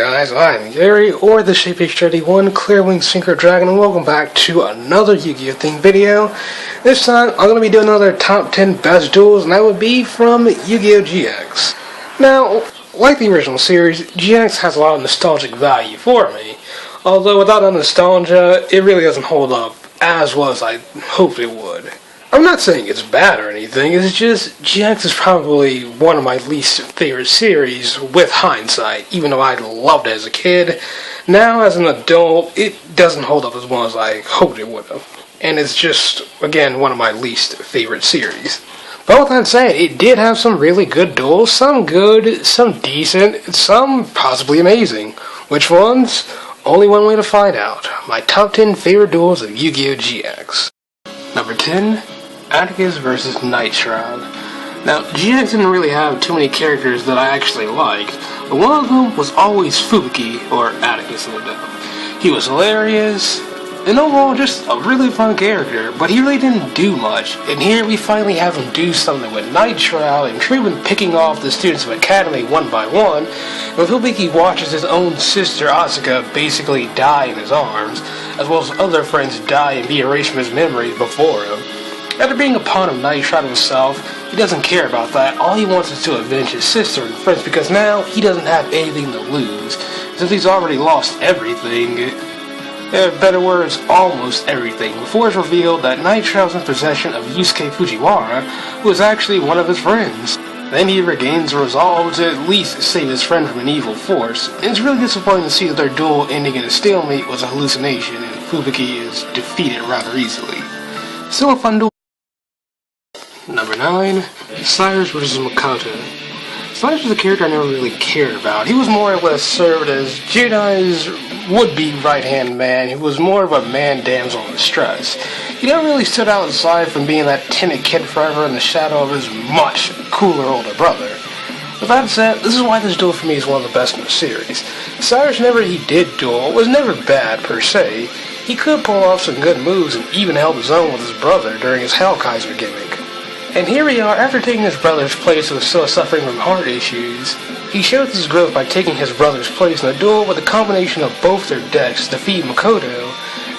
guys, I'm Gary, or the ShapeH31 Clearwing Synchro Dragon, and welcome back to another Yu-Gi-Oh! Themed video. This time, I'm going to be doing another top 10 best duels, and that would be from Yu-Gi-Oh! GX. Now, like the original series, GX has a lot of nostalgic value for me, although without the nostalgia, it really doesn't hold up as well as I hoped it would. I'm not saying it's bad or anything, it's just GX is probably one of my least favorite series with hindsight, even though I loved it as a kid. Now, as an adult, it doesn't hold up as well as I hoped it would have. And it's just, again, one of my least favorite series. But with that said, it did have some really good duels, some good, some decent, some possibly amazing. Which ones? Only one way to find out. My top 10 favorite duels of Yu-Gi-Oh! GX. Number 10. Atticus vs. Night Shroud. Now, GX didn't really have too many characters that I actually liked, but one of them was always Fubuki, or Atticus in the dub. He was hilarious, and overall just a really fun character, but he really didn't do much, and here we finally have him do something with Night Shroud and Treatment picking off the students of Academy one by one, and Fubuki watches his own sister Asuka basically die in his arms, as well as other friends die and be erased from his memories before him. After being a pawn of Night Shroud himself, he doesn't care about that. All he wants is to avenge his sister and friends because now he doesn't have anything to lose, since he's already lost everything. In better words, almost everything, before it's revealed that Night Shroud's in possession of Yusuke Fujiwara, who is actually one of his friends. Then he regains resolve to at least save his friend from an evil force, and it's really disappointing to see that their duel ending in a stalemate was a hallucination, and Fubuki is defeated rather easily. Still a fun duel. Number 9. Cyrus vs. Makoto. Cyrus was a character I never really cared about. He was more or less served as Jidai's would-be right-hand man who was more of a man-damsel in distress. He never really stood out aside from being that timid kid forever in the shadow of his much cooler older brother. With that said, this is why this duel for me is one of the best in the series. Cyrus, whenever he did duel, was never bad per se. He could pull off some good moves and even held his own with his brother during his Hellkaiser gimmick. And here we are, after taking his brother's place who was still suffering from heart issues. He showed his growth by taking his brother's place in a duel with a combination of both their decks to defeat Makoto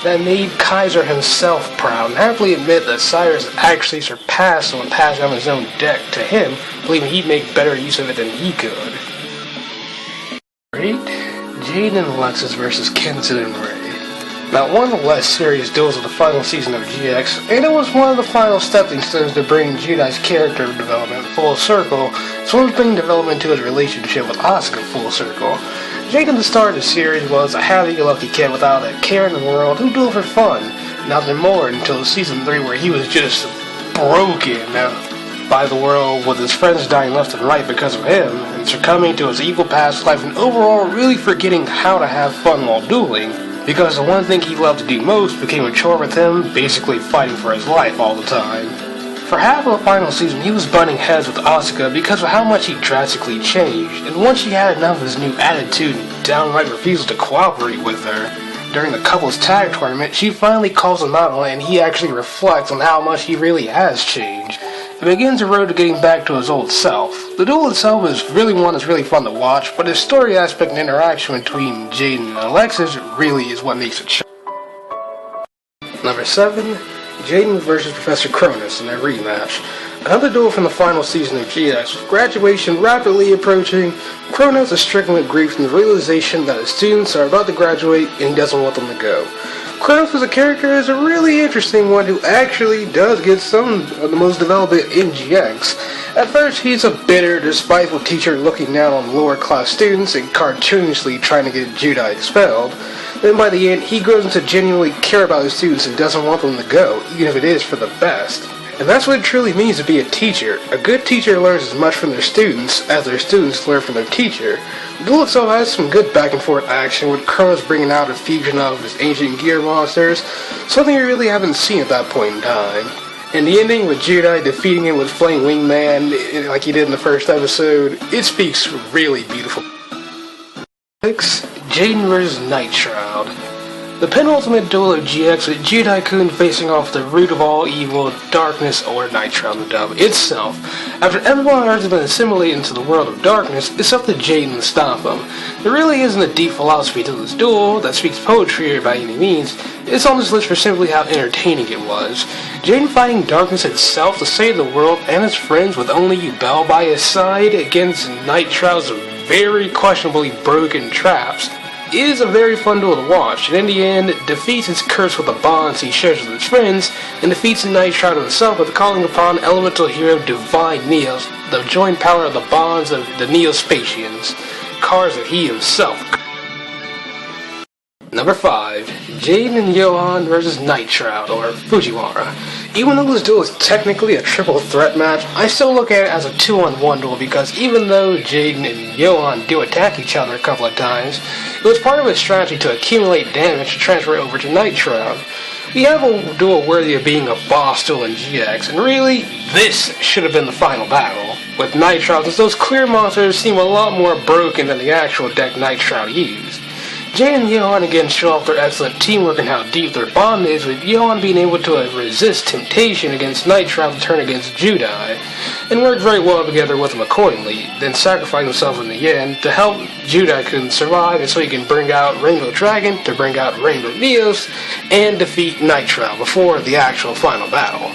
that made Kaiser himself proud and happily admit that Cyrus actually surpassed him and passed down his own deck to him, believing he'd make better use of it than he could. 8. Jaden and Alexis vs. Kenzan and Ray. Now, one of the less serious duels of the final season of GX, and it was one of the final stepping stones to bring Jidai's character development full circle, as well as bringing development to his relationship with Asuka full circle. Jake at the start of the series was a happy-go-lucky kid without a care in the world who dueled for fun, nothing more until season 3 where he was just broken by the world with his friends dying left and right because of him, and succumbing to his evil past life and overall really forgetting how to have fun while dueling. Because the one thing he loved to do most became a chore with him, basically fighting for his life all the time. For half of the final season, he was butting heads with Asuka because of how much he drastically changed, and once she had enough of his new attitude and downright refusal to cooperate with her, during the couples tag tournament, she finally calls him out on it and he actually reflects on how much he really has changed. It begins a road to getting back to his old self. The duel itself is really one that's really fun to watch, but the story aspect and interaction between Jaden and Alexis really is what makes it show. Number 7. Jaden vs. Professor Cronus in a rematch. Another duel from the final season of GX, with graduation rapidly approaching. Cronus is stricken with grief from the realization that his students are about to graduate and he doesn't want them to go. Cronus as a character is a really interesting one who actually does get some of the most development in GX. At first, he's a bitter, despiteful teacher looking down on lower-class students and cartoonishly trying to get Jidai expelled. Then by the end, he grows into genuinely care about his students and doesn't want them to go, even if it is for the best. And that's what it truly means to be a teacher. A good teacher learns as much from their students as their students learn from their teacher. The duel itself has some good back and forth action, with Cronus bringing out a fusion of his ancient gear monsters, something we really haven't seen at that point in time. And the ending with Jidai defeating him with Flame Wingman, like he did in the first episode, it speaks really beautiful. 6. Jaden vs. Night Shroud. The penultimate duel of GX with Judai-kun facing off the root of all evil, darkness, or Nitro the dub itself. After everyone on Earth has been assimilated into the world of darkness, it's up to Jaden to stop him. There really isn't a deep philosophy to this duel that speaks poetry by any means. It's on this list for simply how entertaining it was. Jaden fighting darkness itself to save the world and his friends with only Yubel by his side against Nitro's very questionably broken traps is a very fun duel to watch, and in the end, defeats his curse with the bonds he shares with his friends, and defeats Nitro himself with calling upon elemental hero Divine Neos, the joint power of the bonds of the Neospatians, cars that he himself. Number 5. Jaden and Johan vs. Nitro, or Fujiwara. Even though this duel is technically a triple threat match, I still look at it as a 2-on-1 duel because even though Jaden and Johan do attack each other a couple of times, it was part of his strategy to accumulate damage to transfer it over to Nitro. We have a duel worthy of being a boss duel in GX, and really, this should have been the final battle, with Nitro, as those clear monsters seem a lot more broken than the actual deck Nitro used. Jaden and Johan again show off their excellent teamwork and how deep their bond is, with Johan being able to resist temptation against Nitro to turn against Judai, and work very well together with him accordingly, then sacrifice himself in the end to help Judai-kun survive and so he can bring out Rainbow Dragon to bring out Rainbow Neos and defeat Nitro before the actual final battle.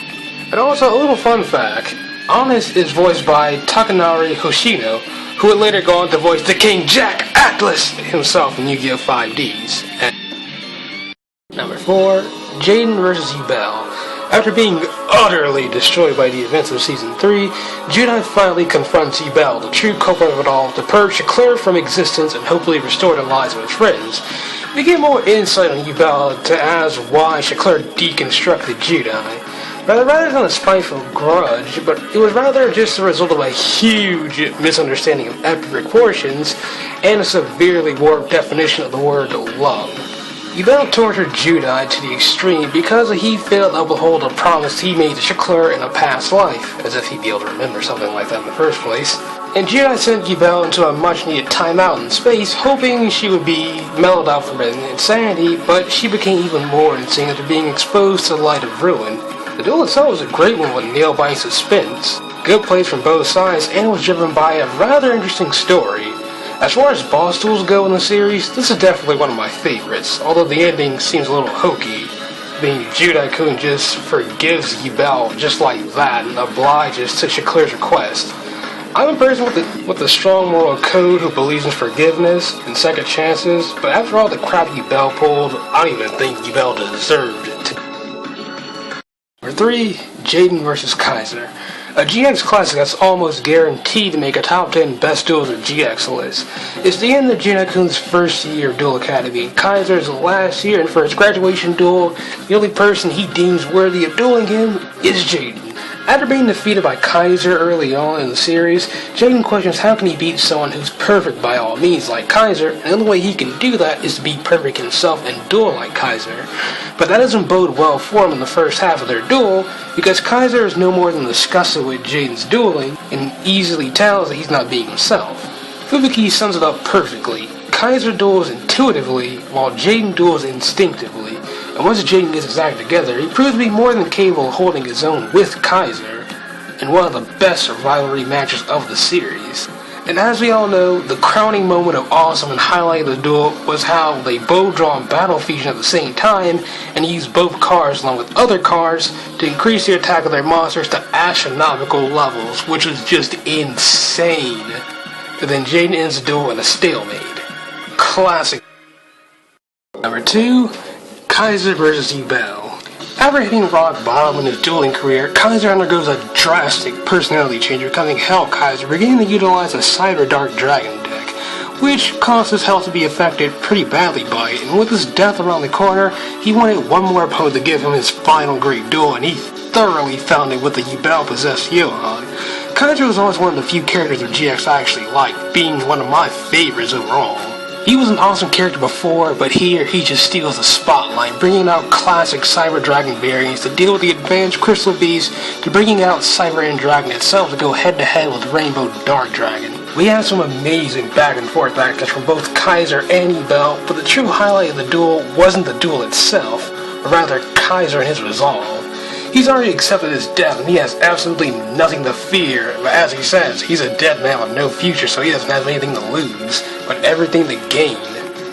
And also, a little fun fact, Honest is voiced by Takanori Hoshino, who would later go on to voice the King Jack Atlas himself in Yu-Gi-Oh! 5Ds. And number 4. Jaden vs. Yubel. After being utterly destroyed by the events of Season 3, Judai finally confronts Yubel, the true culprit of it all, to purge Shakler from existence and hopefully restore the lives of his friends. We get more insight on Yubel to ask why Shakler deconstructed Judai. Rather than a spiteful grudge, but it was rather just the result of a huge misunderstanding of epic proportions and a severely warped definition of the word love. Yubel tortured Judai to the extreme because he failed to uphold a promise he made to Shakler in a past life, as if he'd be able to remember something like that in the first place. And Judai sent Yubel into a much-needed timeout in space, hoping she would be mellowed out from insanity, but she became even more insane after being exposed to the light of ruin. The duel itself was a great one with nail-biting suspense, good plays from both sides, and was driven by a rather interesting story. As far as boss duels go in the series, this is definitely one of my favorites, although the ending seems a little hokey, being Judai-kun just forgives Yubel just like that and obliges to Shakler's request. I'm a person with a strong moral code who believes in forgiveness and second chances, but after all the crap Yubel pulled, I don't even think Yubel deserved to. Number 3. Jaden vs. Kaiser. A GX classic that's almost guaranteed to make a top 10 best duels of GX list. It's the end of Judai-kun's first year of Duel Academy, and Kaiser's last year, and for his graduation duel, the only person he deems worthy of dueling him is Jaden. After being defeated by Kaiser early on in the series, Jaden questions how can he beat someone who's perfect by all means like Kaiser, and the only way he can do that is to be perfect himself and duel like Kaiser. But that doesn't bode well for him in the first half of their duel, because Kaiser is no more than disgusted with Jaden's dueling, and easily tells that he's not being himself. Fubuki sums it up perfectly. Kaiser duels intuitively, while Jaden duels instinctively. And once Jaden gets his act together, he proves to be more than capable of holding his own with Kaiser, in one of the best rivalry matches of the series. And as we all know, the crowning moment of awesome and highlight of the duel was how they both draw on Battle Fusion at the same time, and used both cards along with other cards to increase the attack of their monsters to astronomical levels, which was just insane. And then Jaden ends the duel in a stalemate. Classic. Number 2. Kaiser vs. Yubel. After hitting rock bottom in his dueling career, Kaiser undergoes a drastic personality change, becoming Hell Kaiser, beginning to utilize a Cyber Dark Dragon deck, which caused his health to be affected pretty badly by it, and with his death around the corner, he wanted one more opponent to give him his final great duel, and he thoroughly found it with the Yubel-possessed Johan. Kaiser was always one of the few characters of GX I actually liked, being one of my favorites overall. He was an awesome character before, but here he just steals the spotlight, bringing out classic Cyber Dragon variants to deal with the advanced Crystal Beast, to bringing out Cyber End Dragon itself to go head-to-head with Rainbow Dark Dragon. We have some amazing back and forth actions from both Kaiser and Yubel, but the true highlight of the duel wasn't the duel itself, but rather Kaiser and his resolve. He's already accepted his death and he has absolutely nothing to fear, but as he says, he's a dead man with no future, so he doesn't have anything to lose, but everything to gain.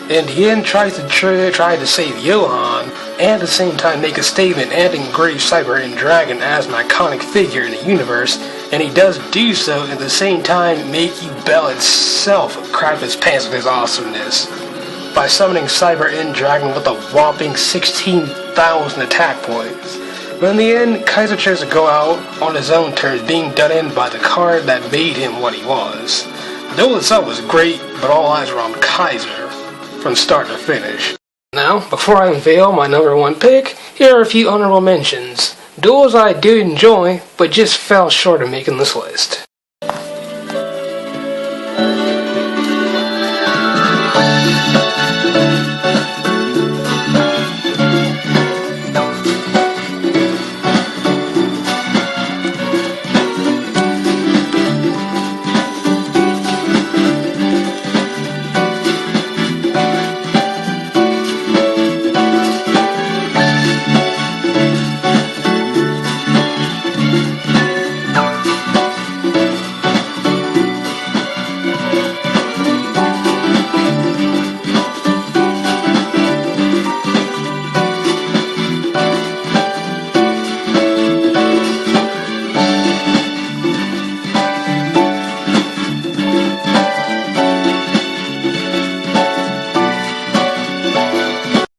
And he then tries to try to save Johan, and at the same time make a statement and engrave Cyber and Dragon as an iconic figure in the universe, and he does do so and at the same time make Yubel itself crap his pants with his awesomeness by summoning Cyber and Dragon with a whopping 16,000 attack points. But in the end, Kaiser chose to go out on his own terms, being done in by the card that made him what he was. The duel itself was great, but all eyes were on Kaiser from start to finish. Now, before I unveil my number one pick, here are a few honorable mentions. Duels I did enjoy, but just fell short of making this list.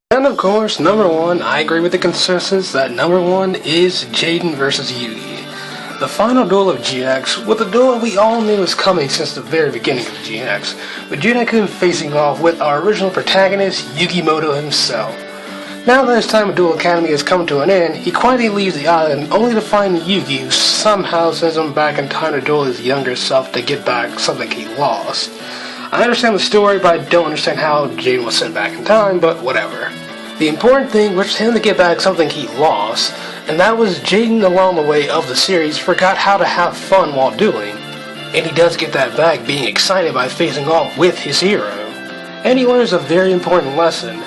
And of course, number one, I agree with the consensus that number one is Jaden vs. Yugi. The final duel of GX, with a duel we all knew was coming since the very beginning of GX, with Jaden facing off with our original protagonist, Yugimoto himself. Now that his time at Duel Academy has come to an end, he quietly leaves the island only to find Yugi, who somehow sends him back in time to duel his younger self to get back something he lost. I understand the story, but I don't understand how Jaden was sent back in time, but whatever. The important thing was for him to get back something he lost, and that was Jaden along the way of the series forgot how to have fun while dueling. And he does get that back being excited by facing off with his hero. And he learns a very important lesson.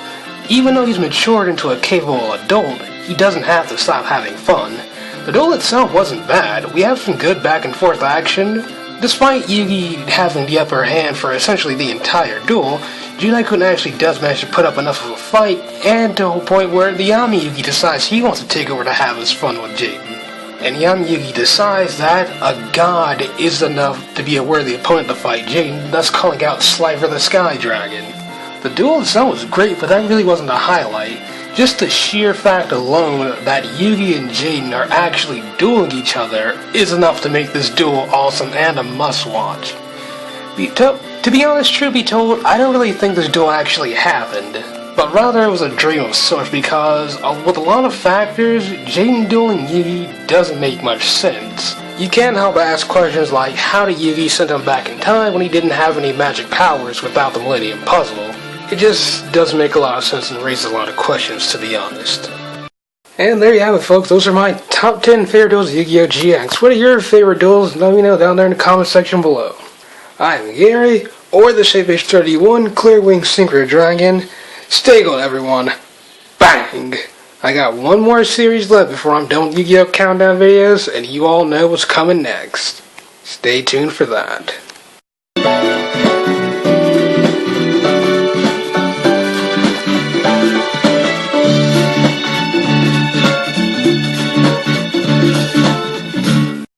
Even though he's matured into a capable adult, he doesn't have to stop having fun. The duel itself wasn't bad. We have some good back and forth action. Despite Yugi having the upper hand for essentially the entire duel, Junai-kun actually does manage to put up enough of a fight, and to a point where the Yami Yugi decides he wants to take over to have his fun with Jaden. And Yami Yugi decides that a god is enough to be a worthy opponent to fight Jaden, thus calling out Slifer the Sky Dragon. The duel itself was great, but that really wasn't the highlight. Just the sheer fact alone that Yugi and Jaden are actually dueling each other is enough to make this duel awesome and a must-watch. To be honest, truth be told, I don't really think this duel actually happened, but rather it was a dream of sorts because, with a lot of factors, Jaden dueling Yugi doesn't make much sense. You can't help but ask questions like, how did Yugi send him back in time when he didn't have any magic powers without the Millennium Puzzle? It just doesn't make a lot of sense and raises a lot of questions, to be honest. And there you have it, folks. Those are my top 10 favorite duels of Yu-Gi-Oh! GX. What are your favorite duels? Let me know down there in the comment section below. I'm Gary, or the Shapefish 31 Clearwing Synchro Dragon. Stay gold, everyone. Bang! I got one more series left before I'm done with Yu-Gi-Oh! Countdown videos, and you all know what's coming next. Stay tuned for that.